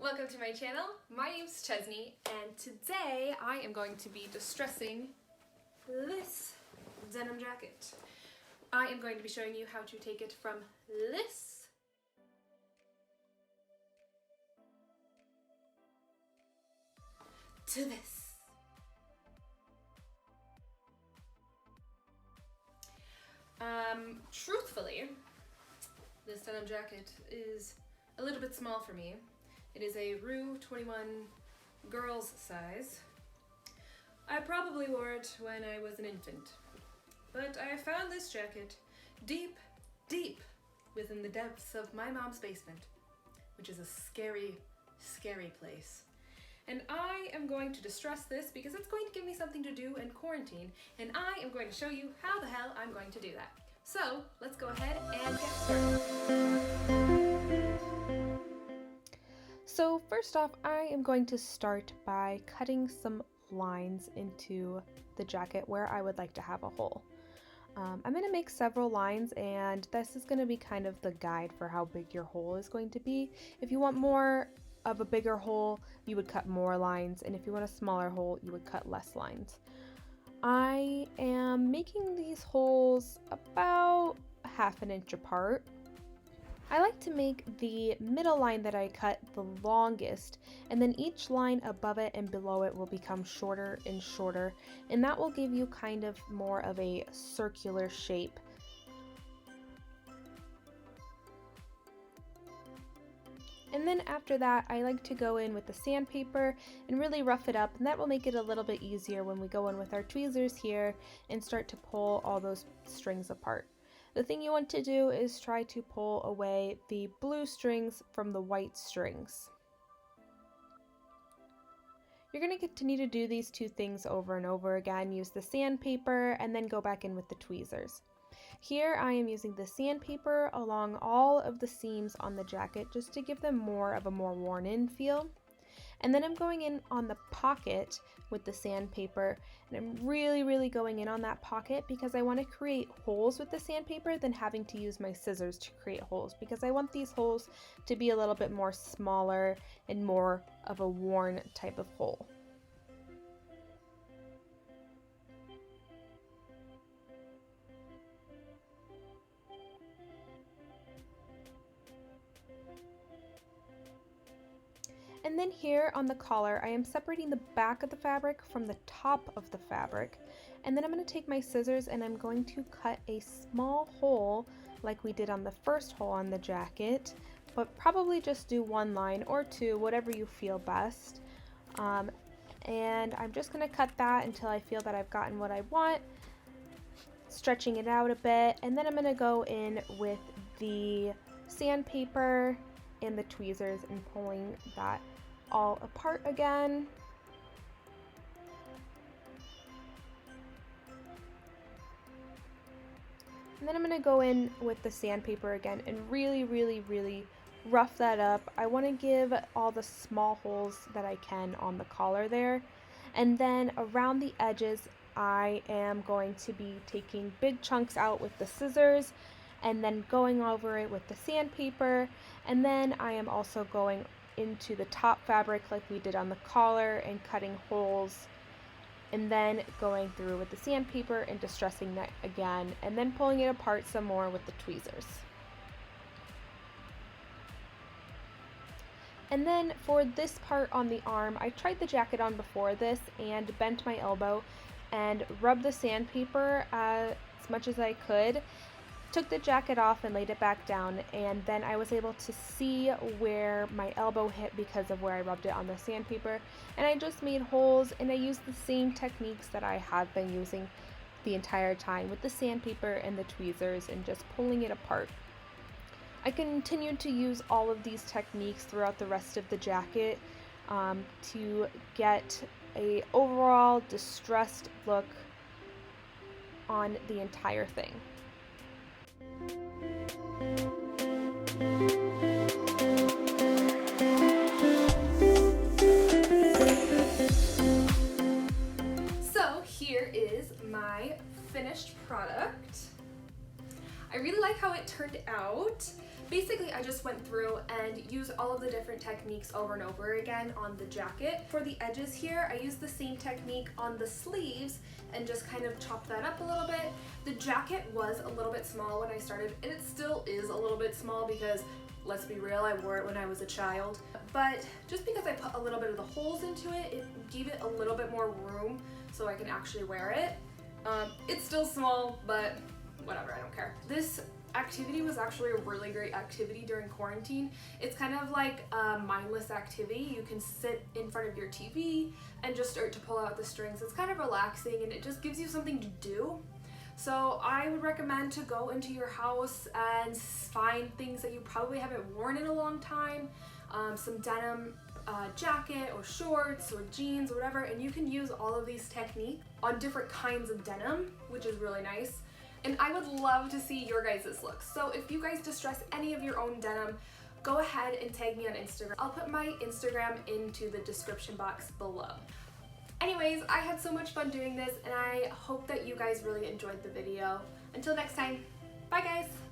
Welcome to my channel. My name's Chesney, and today I am going to be distressing this denim jacket. I am going to be showing you how to take it from this to this. Truthfully, this denim jacket is a little bit small for me. It is a Rue 21 girls size. I probably wore it when I was an infant, but I found this jacket deep, deep within the depths of my mom's basement, which is a scary, scary place. And I am going to distress this because it's going to give me something to do in quarantine, and I am going to show you how the hell I'm going to do that. So let's go ahead and get started. So first off, I am going to start by cutting some lines into the jacket where I would like to have a hole. I'm going to make several lines, and this is going to be kind of the guide for how big your hole is going to be. If you want more of a bigger hole, you would cut more lines, and if you want a smaller hole, you would cut less lines. I am making these holes about ½ an inch apart. I like to make the middle line that I cut the longest, and then each line above it and below it will become shorter and shorter, and that will give you kind of more of a circular shape. And then after that, I like to go in with the sandpaper and really rough it up, and that will make it a little bit easier when we go in with our tweezers here and start to pull all those strings apart. The thing you want to do is try to pull away the blue strings from the white strings. You're going to need to do these two things over and over again. Use the sandpaper and then go back in with the tweezers. Here I am using the sandpaper along all of the seams on the jacket just to give them more of a worn in feel. And then I'm going in on the pocket with the sandpaper, and I'm really going in on that pocket because I want to create holes with the sandpaper than having to use my scissors to create holes, because I want these holes to be a little bit more smaller and more of a worn type of hole. And then here on the collar, I am separating the back of the fabric from the top of the fabric. And then I'm going to take my scissors and I'm going to cut a small hole like we did on the first hole on the jacket, but probably just do one line or two, whatever you feel best. And I'm just going to cut that until I feel that I've gotten what I want, stretching it out a bit. And then I'm going to go in with the sandpaper and the tweezers and pulling that all apart again. And then I'm going to go in with the sandpaper again and really rough that up. I want to give all the small holes that I can on the collar there. And then around the edges, I am going to be taking big chunks out with the scissors and then going over it with the sandpaper. And then I am also going into the top fabric like we did on the collar and cutting holes, and then going through with the sandpaper and distressing that again, and then pulling it apart some more with the tweezers. And then for this part on the arm, I tried the jacket on before this and bent my elbow and rubbed the sandpaper as much as I could. Took the jacket off and laid it back down, and then I was able to see where my elbow hit because of where I rubbed it on the sandpaper, and I just made holes, and I used the same techniques that I had been using the entire time with the sandpaper and the tweezers and just pulling it apart. I continued to use all of these techniques throughout the rest of the jacket to get a overall distressed look on the entire thing. So here is my finished product. I really like how it turned out. Basically, I just went through and used all of the different techniques over and over again on the jacket. For the edges here, I used the same technique on the sleeves and just kind of chopped that up a little bit. The jacket was a little bit small when I started, and it still is a little bit small because, let's be real, I wore it when I was a child. But just because I put a little bit of the holes into it, it gave it a little bit more room so I can actually wear it. It's still small, but whatever, I don't care. This activity was actually a really great activity during quarantine. It's kind of like a mindless activity. You can sit in front of your TV and just start to pull out the strings. It's kind of relaxing and it just gives you something to do. So I would recommend to go into your house and find things that you probably haven't worn in a long time, some denim jacket or shorts or jeans or whatever, and you can use all of these techniques on different kinds of denim, which is really nice. And I would love to see your guys' looks. So if you guys distress any of your own denim, go ahead and tag me on Instagram. I'll put my Instagram into the description box below. Anyways, I had so much fun doing this, and I hope that you guys really enjoyed the video. Until next time, bye guys!